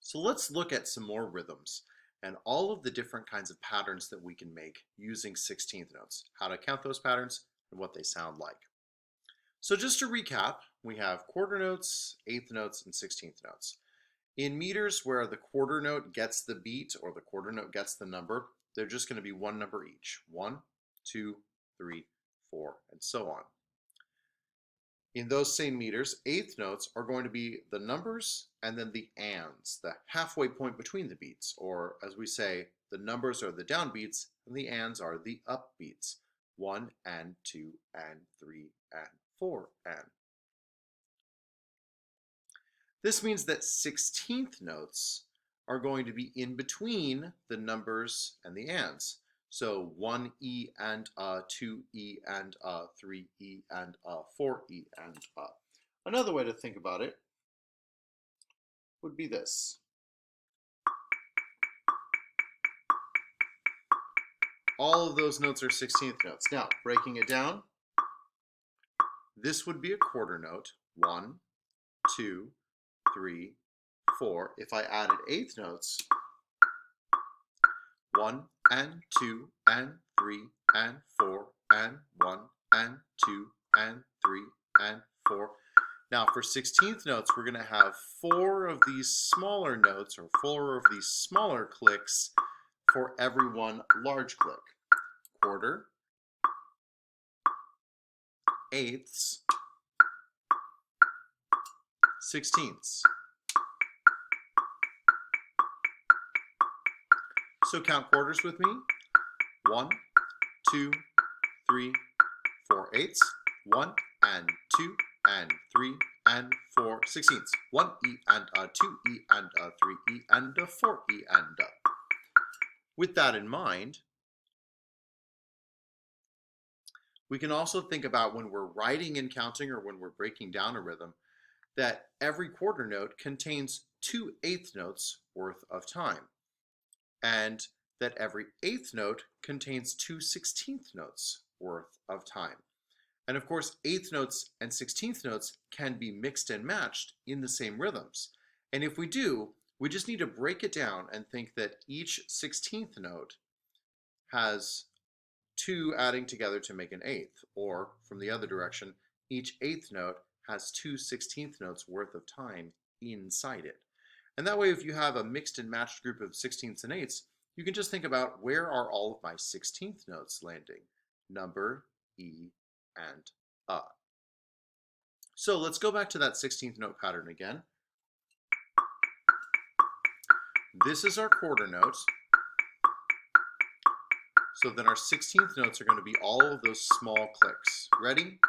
So let's look at some more rhythms and all of the different kinds of patterns that we can make using 16th notes, how to count those patterns and what they sound like. So just to recap, we have quarter notes, eighth notes, and 16th notes. In meters where the quarter note gets the beat or the quarter note gets the number, they're just going to be one number each. 1, 2, 3, 4, and so on. In those same meters, eighth notes are going to be the numbers and then the ands, the halfway point between the beats, or as we say, the numbers are the downbeats and the ands are the upbeats. 1 and 2 and 3 and 4 and. This means that 16th notes are going to be in between the numbers and the ands. So 1E and 2E and 3E and 4E and Another way to think about it would be this. All of those notes are 16th notes. Now, breaking it down, this would be a quarter note. 1, 2, 3, 4. If I added eighth notes, 1 and 2 and 3 and 4 and 1 and 2 and 3 and 4. Now for 16th notes, we're going to have 4 of these smaller notes or 4 of these smaller clicks for every one large click. Quarter, eighths, 16ths. So count quarters with me. 1, 2, 3, 4 eighths. 1 and 2 and 3 and 4 16ths. 1E and 2E and 3E and 4E and. With that in mind, we can also think about when we're writing and counting or when we're breaking down a rhythm that every quarter note contains 2 eighth notes worth of time, and that every eighth note contains 2 16th notes worth of time. And of course, eighth notes and 16th notes can be mixed and matched in the same rhythms. And if we do, we just need to break it down and think that each 16th note has 2 adding together to make an eighth, or from the other direction, each eighth note has 2 16th notes worth of time inside it. And that way, if you have a mixed and matched group of 16ths and eighths, you can just think about where are all of my 16th notes landing? Number, E, and So let's go back to that 16th note pattern again. This is our quarter note. So then our 16th notes are going to be all of those small clicks. Ready?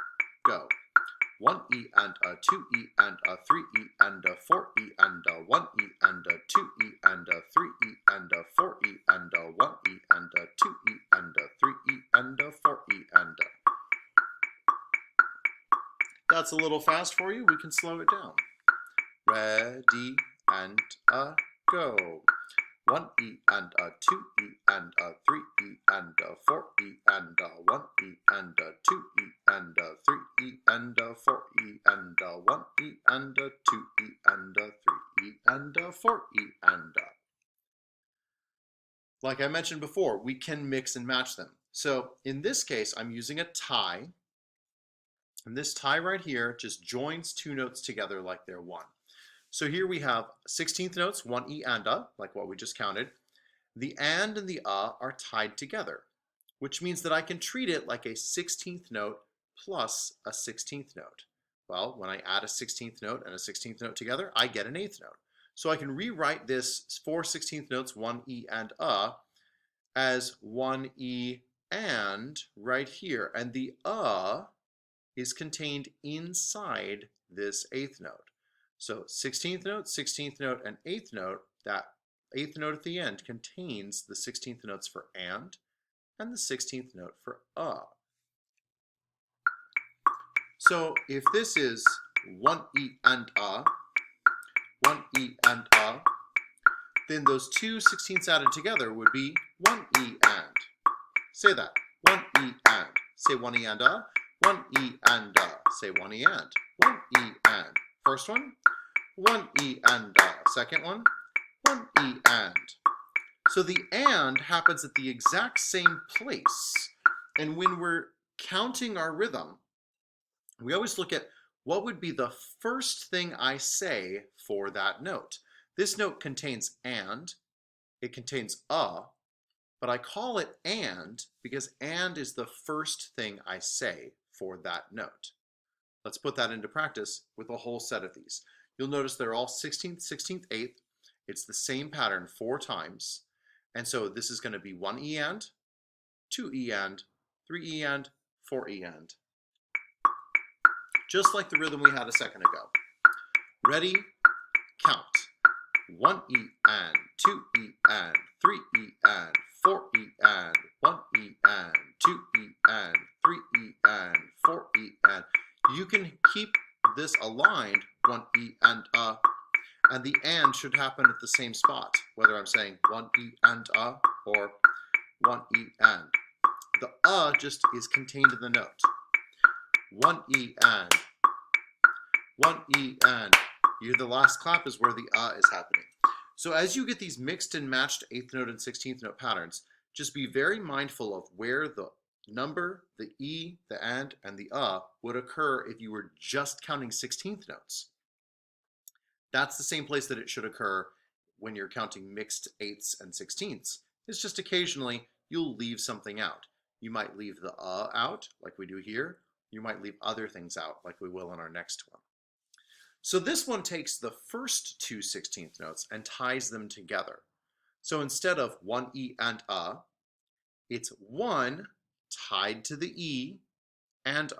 Go. 1E and 2E and 3E and 4E and 1E and 2E and 3E and 4E and 1E and 2E and 3E and 4E and. That's a little fast for you. We can slow it down. Ready and go. 1E and 2E and 3E and 4E and 1E and 2E and 3E and 4E and 1E and 2E and 3E and 4E and. Like I mentioned before, we can mix and match them. So in this case, I'm using a tie. And this tie right here just joins 2 notes together like they're one. So here we have 16th notes, 1E and like what we just counted. The and the are tied together, which means that I can treat it like a 16th note plus a 16th note. Well, when I add a 16th note and a 16th note together, I get an eighth note. So I can rewrite this 4 16th notes, 1E and as 1E and right here. And the is contained inside this eighth note. So 16th note, and eighth note, that eighth note at the end contains the 16th notes for and the 16th note for So if this is 1E and 1E and then those 2 16ths added together would be 1E and. Say that. 1E and. Say 1E and 1E and say 1E and. 1E and. First one. 1E and second one. one E and. So the and happens at the exact same place. And when we're counting our rhythm, we always look at what would be the first thing I say for that note. This note contains and, it contains a, but I call it and because and is the first thing I say for that note. Let's put that into practice with a whole set of these. You'll notice they're all 16th, 16th, 8th. It's the same pattern 4 times. And so this is going to be 1 E and, 2 E and, 3 E and, 4 E and. Just like the rhythm we had a second ago. Ready? Count. 1 E and, 2 E and, 3 E and, 4 E and, 1 E and, 2 E and, 3 E and, 4 E and. You can keep this aligned, 1 E and the and should happen at the same spot, whether I'm saying 1 E and or 1 E and. The just is contained in the note. 1 E and, 1 E and. The last clap is where the is happening. So as you get these mixed and matched 8th note and 16th note patterns, just be very mindful of where the number, the E, the and the would occur if you were just counting 16th notes. That's the same place that it should occur when you're counting mixed 8ths and 16ths. It's just occasionally you'll leave something out. You might leave the out, like we do here. You might leave other things out, like we will in our next one. So this one takes the first 2 16th notes and ties them together. So instead of 1 E and it's 1 tied to the E and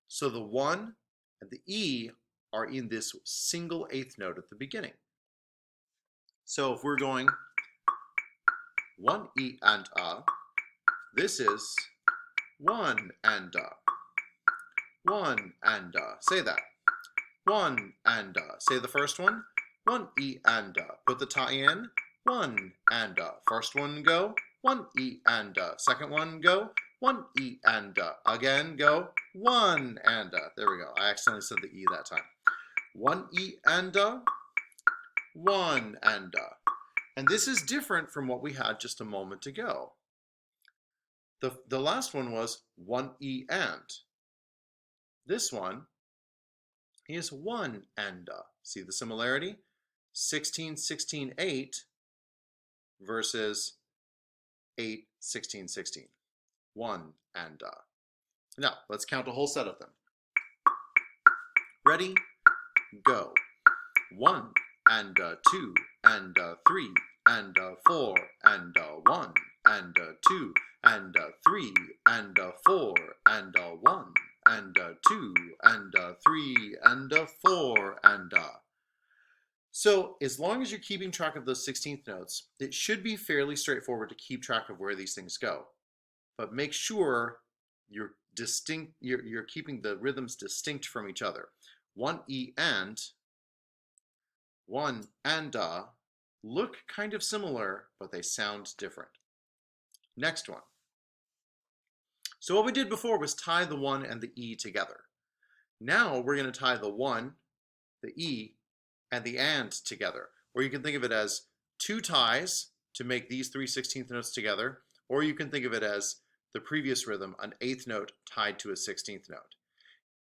So the 1 and the E are in this single 8th note at the beginning. So if we're going 1 E and this is 1 and 1 and say that. 1 and say the first one. 1 E and put the tie in. 1 and first one go. 1 E and second one go. 1 E and again go. 1 and there we go. I accidentally said the E that time. 1 E and 1 and this is different from what we had just a moment ago. The last one was 1 E and. This one is 1 and see the similarity? 16, 16, 8 versus 8, 16, 16. 1 and Now, let's count a whole set of them. Ready? Go. 1 and 2 and 3 and 4 and 1 and 2 and 3 and 4 and 1 and 2 and 3 and 4 and So as long as you're keeping track of those 16th notes, it should be fairly straightforward to keep track of where these things go. But make sure you're keeping the rhythms distinct from each other. 1 E and 1 and look kind of similar, but they sound different. Next one. So what we did before was tie the 1 and the E together. Now we're going to tie the 1, the E, and the and together. Or you can think of it as 2 ties to make these 3 16th notes together, or you can think of it as the previous rhythm, an 8th note tied to a 16th note.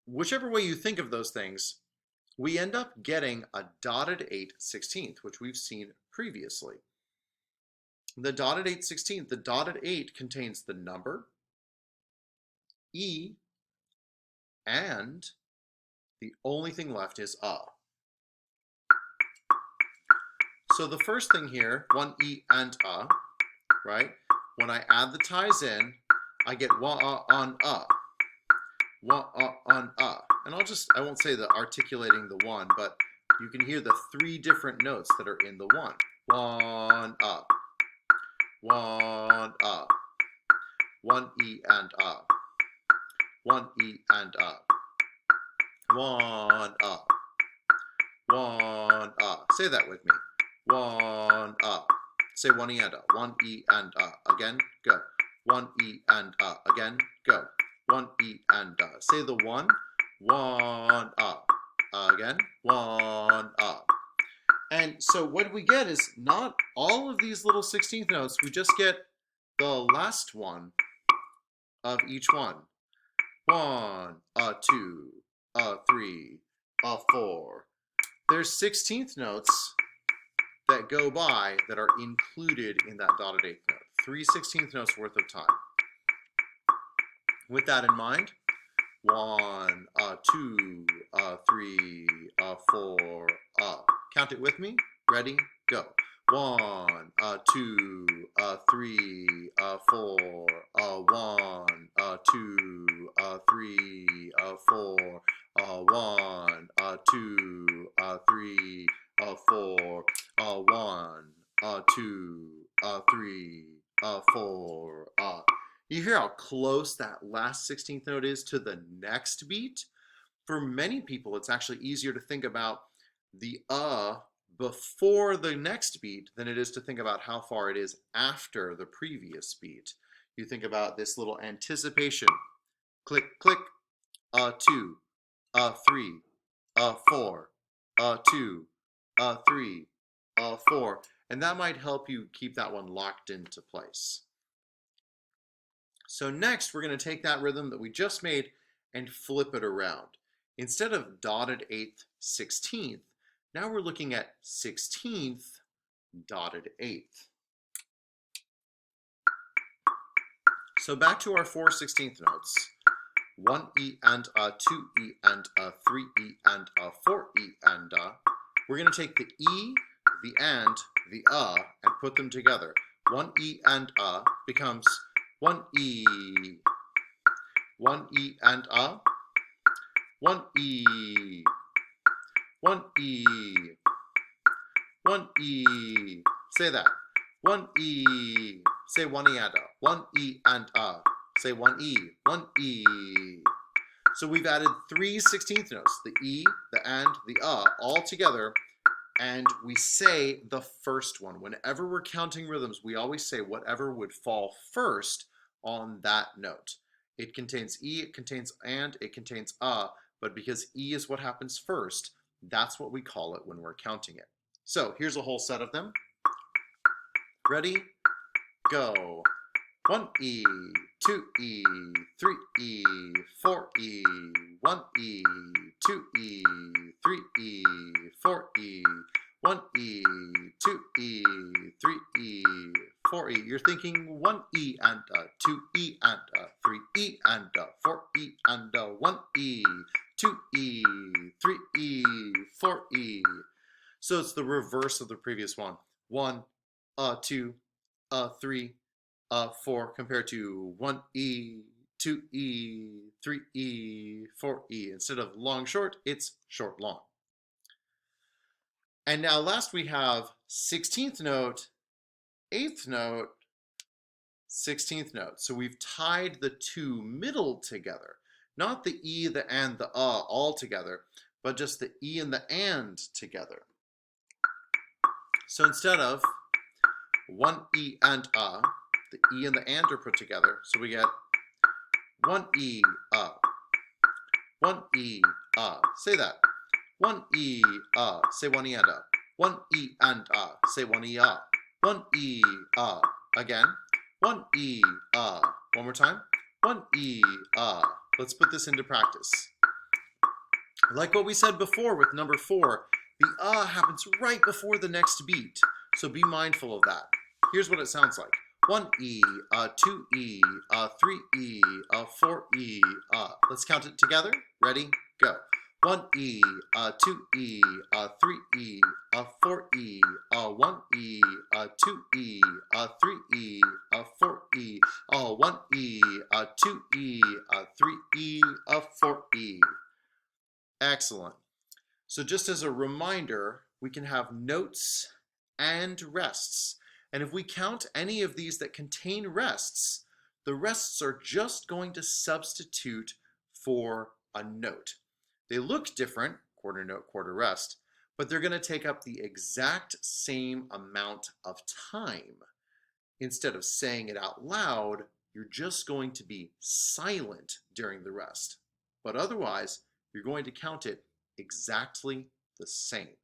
Whichever way you think of those things, we end up getting a dotted 8 16th, which we've seen previously. The dotted 8 16th, the dotted 8 contains the number, E, and the only thing left is So the first thing here, 1 E and right? When I add the ties in, I get wa on wa on and I won't say the articulating the 1, but you can hear the 3 different notes that are in the 1. 1 1 1 E and 1 E and 1 1 Say that with me. 1 Say 1 E and 1 E and again, go. 1 E and again, go. 1 E and say the 1 1 again, 1 And so what we get is not all of these little 16th notes, we just get the last one of each one. 1, 2, 3, 4. There's 16th notes that go by that are included in that dotted eighth note. 3 16th notes worth of time. With that in mind, 1, 2, 3, 4, count it with me. Ready? Go. 1, 2, 3, 4, 1, 2, 3, 4, 1, 2, 3, 4, 1, 2, 3, 4. You hear how close that last 16th note is to the next beat? For many people, it's actually easier to think about the before the next beat than it is to think about how far it is after the previous beat. You think about this little anticipation. Click, click, 2, 3, 4, 2, 3, 4. And that might help you keep that one locked into place. So next, we're going to take that rhythm that we just made and flip it around. Instead of dotted 8th, 16th, now we're looking at 16th, dotted 8th. So back to our 4 16th notes. 1 E and a, 2 E and a, 3 E and a, 4 E and a. We're going to take the E, the and, the and put them together. 1 E and a becomes 1 E. 1 E and a. 1 E. 1 E. 1 E. Say that. 1 E. Say 1 E and a. 1 E and a. Say 1 E. 1 E. So we've added 3 16th notes, the E, the and, the all together, and we say the first one. Whenever we're counting rhythms, we always say whatever would fall first on that note. It contains E, it contains and, it contains but because E is what happens first, that's what we call it when we're counting it. So here's a whole set of them. Ready? Go. 1 E, 2 E, 3 E, 4 E, 1 E, 2 E, 3 E, 4 E, 1 E, 2 E, 3 E, 4 E. You're thinking 1 E and a, 2 E and a, 3 E and a, 4 E and a, 1 E, 2 E, 3 E, 4 E. So it's the reverse of the previous one. 1, 2, 3, 4 compared to 1 E, 2 E, 3 E, 4 E. Instead of long, short, it's short, long. And now last we have 16th note, 8th note, 16th note. So we've tied the two middle together. Not the E, the and, the all together, but just the E and the and together. So instead of 1 E and the E and the and are put together. So we get 1 E, 1 E, say that. 1 E, say 1 E and 1 E and say 1 E, 1 E, again. 1 E, one more time. 1 E, let's put this into practice. Like what we said before with number 4, the happens right before the next beat. So be mindful of that. Here's what it sounds like. 1 E, 2 E, 3 E, 4 E. Let's count it together. Ready? Go. 1 E, 2 E, 3 E, 4 E, 1 E, 2 E, 3 E, 4 E, 1 E, 2 E, 3 E, 4 E. Excellent. So just as a reminder, we can have notes and rests. And if we count any of these that contain rests, the rests are just going to substitute for a note. They look different, quarter note, quarter rest, but they're going to take up the exact same amount of time. Instead of saying it out loud, you're just going to be silent during the rest. But otherwise, you're going to count it exactly the same.